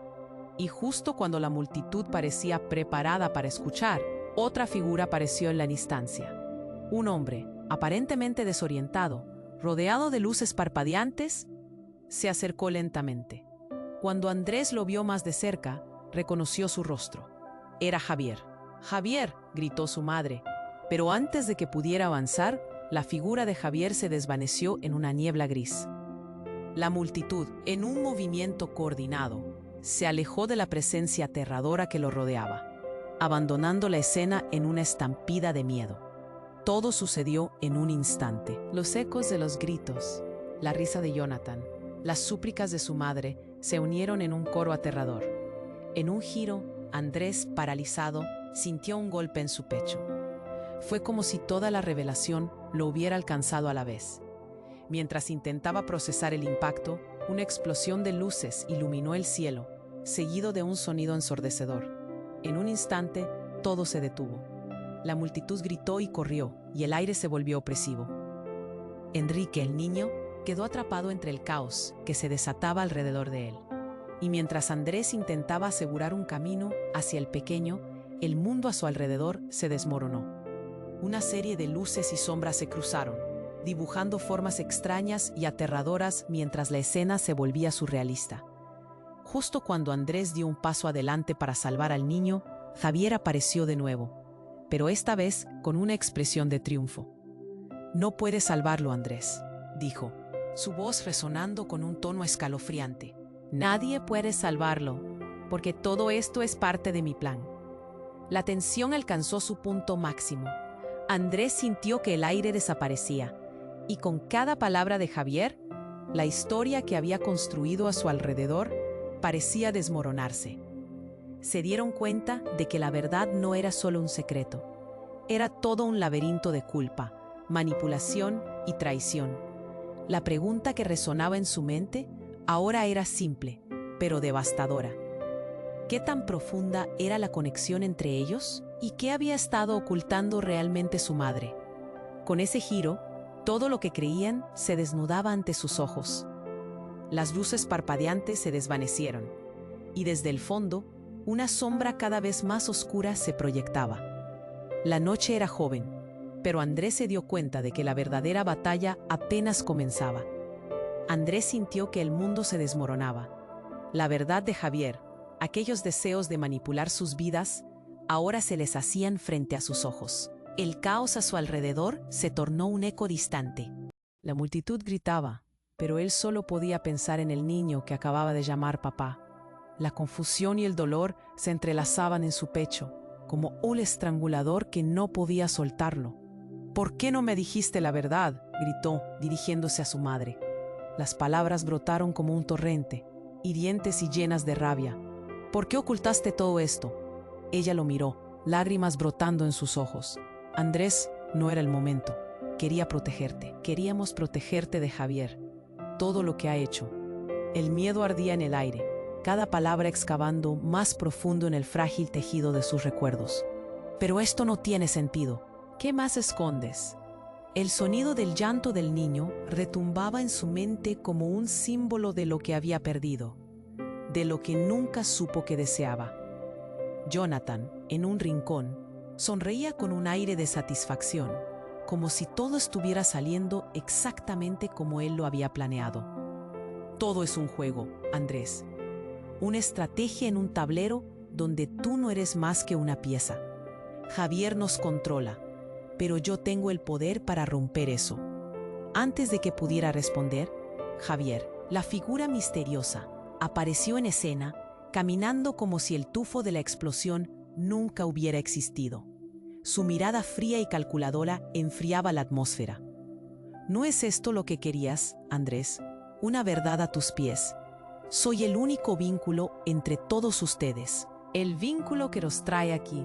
Y justo cuando la multitud parecía preparada para escuchar, otra figura apareció en la instancia. Un hombre, aparentemente desorientado, rodeado de luces parpadeantes, se acercó lentamente. Cuando Andrés lo vio más de cerca, reconoció su rostro. Era Javier. «¡Javier!», gritó su madre, pero antes de que pudiera avanzar, la figura de Javier se desvaneció en una niebla gris. La multitud, en un movimiento coordinado, se alejó de la presencia aterradora que lo rodeaba, abandonando la escena en una estampida de miedo. Todo sucedió en un instante. Los ecos de los gritos, la risa de Jonathan, las súplicas de su madre se unieron en un coro aterrador. En un giro, Andrés, paralizado, sintió un golpe en su pecho. Fue como si toda la revelación lo hubiera alcanzado a la vez. Mientras intentaba procesar el impacto, una explosión de luces iluminó el cielo, seguido de un sonido ensordecedor. En un instante, todo se detuvo. La multitud gritó y corrió, y el aire se volvió opresivo. Enrique, el niño, quedó atrapado entre el caos que se desataba alrededor de él. Y mientras Andrés intentaba asegurar un camino hacia el pequeño, el mundo a su alrededor se desmoronó. Una serie de luces y sombras se cruzaron, dibujando formas extrañas y aterradoras mientras la escena se volvía surrealista. Justo cuando Andrés dio un paso adelante para salvar al niño, Javier apareció de nuevo, pero esta vez con una expresión de triunfo. «No puedes salvarlo, Andrés», dijo, su voz resonando con un tono escalofriante. «Nadie puede salvarlo, porque todo esto es parte de mi plan». La tensión alcanzó su punto máximo. Andrés sintió que el aire desaparecía, y con cada palabra de Javier, la historia que había construido a su alrededor parecía desmoronarse. Se dieron cuenta de que la verdad no era solo un secreto, era todo un laberinto de culpa, manipulación y traición. La pregunta que resonaba en su mente ahora era simple, pero devastadora. ¿Qué tan profunda era la conexión entre ellos? ¿Y qué había estado ocultando realmente su madre? Con ese giro, todo lo que creían se desnudaba ante sus ojos. Las luces parpadeantes se desvanecieron, y desde el fondo, una sombra cada vez más oscura se proyectaba. La noche era joven, pero Andrés se dio cuenta de que la verdadera batalla apenas comenzaba. Andrés sintió que el mundo se desmoronaba. La verdad de Javier, aquellos deseos de manipular sus vidas, ahora se les hacían frente a sus ojos. El caos a su alrededor se tornó un eco distante. La multitud gritaba, pero él solo podía pensar en el niño que acababa de llamar papá. La confusión y el dolor se entrelazaban en su pecho, como un estrangulador que no podía soltarlo. «¿Por qué no me dijiste la verdad?», gritó, dirigiéndose a su madre. Las palabras brotaron como un torrente, hirientes y llenas de rabia. «¿Por qué ocultaste todo esto?». Ella lo miró, lágrimas brotando en sus ojos. «Andrés, no era el momento. Quería protegerte. Queríamos protegerte de Javier. Todo lo que ha hecho». El miedo ardía en el aire, cada palabra excavando más profundo en el frágil tejido de sus recuerdos. «Pero esto no tiene sentido. ¿Qué más escondes?». El sonido del llanto del niño retumbaba en su mente como un símbolo de lo que había perdido, de lo que nunca supo que deseaba. Jonathan, en un rincón, sonreía con un aire de satisfacción, como si todo estuviera saliendo exactamente como él lo había planeado. «Todo es un juego, Andrés. Una estrategia en un tablero donde tú no eres más que una pieza. Javier nos controla, pero yo tengo el poder para romper eso». Antes de que pudiera responder, Javier, la figura misteriosa, apareció en escena, caminando como si el tufo de la explosión nunca hubiera existido. Su mirada fría y calculadora enfriaba la atmósfera. «¿No es esto lo que querías, Andrés? Una verdad a tus pies. Soy el único vínculo entre todos ustedes. El vínculo que los trae aquí».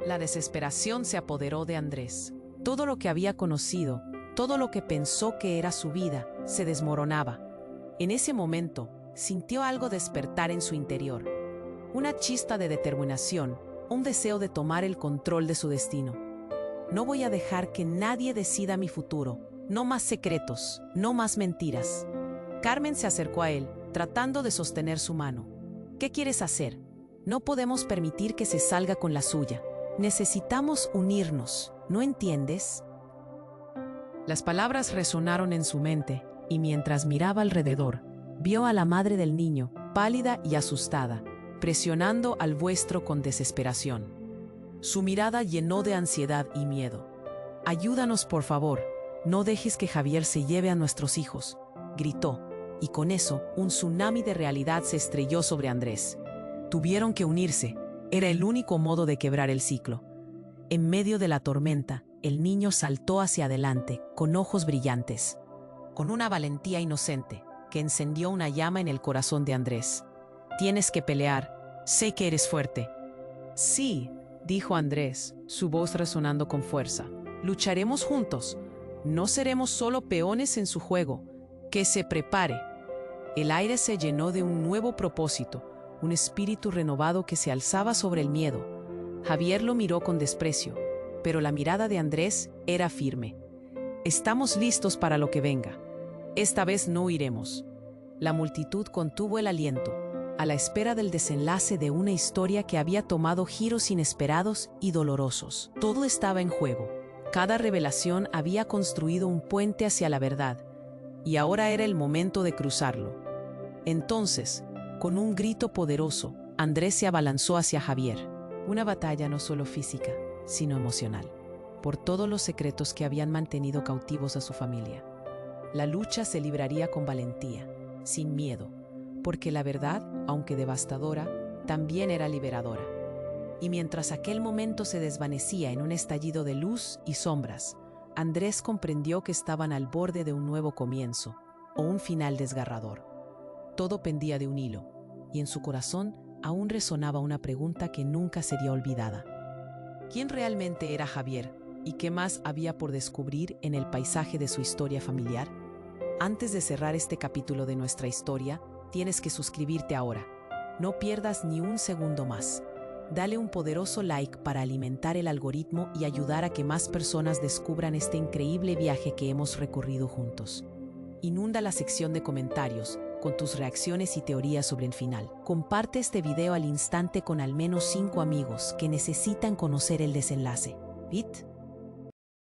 La desesperación se apoderó de Andrés. Todo lo que había conocido, todo lo que pensó que era su vida, se desmoronaba. En ese momento, sintió algo despertar en su interior. Una chispa de determinación, un deseo de tomar el control de su destino. «No voy a dejar que nadie decida mi futuro. No más secretos, no más mentiras». Carmen se acercó a él, tratando de sostener su mano. «¿Qué quieres hacer? No podemos permitir que se salga con la suya. Necesitamos unirnos, ¿no entiendes?». Las palabras resonaron en su mente, y mientras miraba alrededor, vio a la madre del niño, pálida y asustada, presionando al vuestro con desesperación. Su mirada llenó de ansiedad y miedo. «Ayúdanos, por favor. No dejes que Javier se lleve a nuestros hijos», gritó, y con eso un tsunami de realidad se estrelló sobre Andrés. Tuvieron que unirse. Era el único modo de quebrar el ciclo. En medio de la tormenta, el niño saltó hacia adelante, con ojos brillantes, con una valentía inocente que encendió una llama en el corazón de Andrés. «Tienes que pelear. Sé que eres fuerte». «Sí», dijo Andrés, su voz resonando con fuerza. «Lucharemos juntos. No seremos solo peones en su juego. Que se prepare». El aire se llenó de un nuevo propósito, un espíritu renovado que se alzaba sobre el miedo. Javier lo miró con desprecio, pero la mirada de Andrés era firme. «Estamos listos para lo que venga. Esta vez no huiremos». La multitud contuvo el aliento, a la espera del desenlace de una historia que había tomado giros inesperados y dolorosos. Todo estaba en juego. Cada revelación había construido un puente hacia la verdad, y ahora era el momento de cruzarlo. Entonces, con un grito poderoso, Andrés se abalanzó hacia Javier. Una batalla no solo física, sino emocional, por todos los secretos que habían mantenido cautivos a su familia. La lucha se libraría con valentía, sin miedo, porque la verdad, aunque devastadora, también era liberadora. Y mientras aquel momento se desvanecía en un estallido de luz y sombras, Andrés comprendió que estaban al borde de un nuevo comienzo, o un final desgarrador. Todo pendía de un hilo, y en su corazón aún resonaba una pregunta que nunca sería olvidada. ¿Quién realmente era Javier? ¿Y qué más había por descubrir en el paisaje de su historia familiar? Antes de cerrar este capítulo de nuestra historia, tienes que suscribirte ahora. No pierdas ni un segundo más. Dale un poderoso like para alimentar el algoritmo y ayudar a que más personas descubran este increíble viaje que hemos recorrido juntos. Inunda la sección de comentarios con tus reacciones y teorías sobre el final. Comparte este video al instante con al menos 5 amigos que necesitan conocer el desenlace. ¿Vit?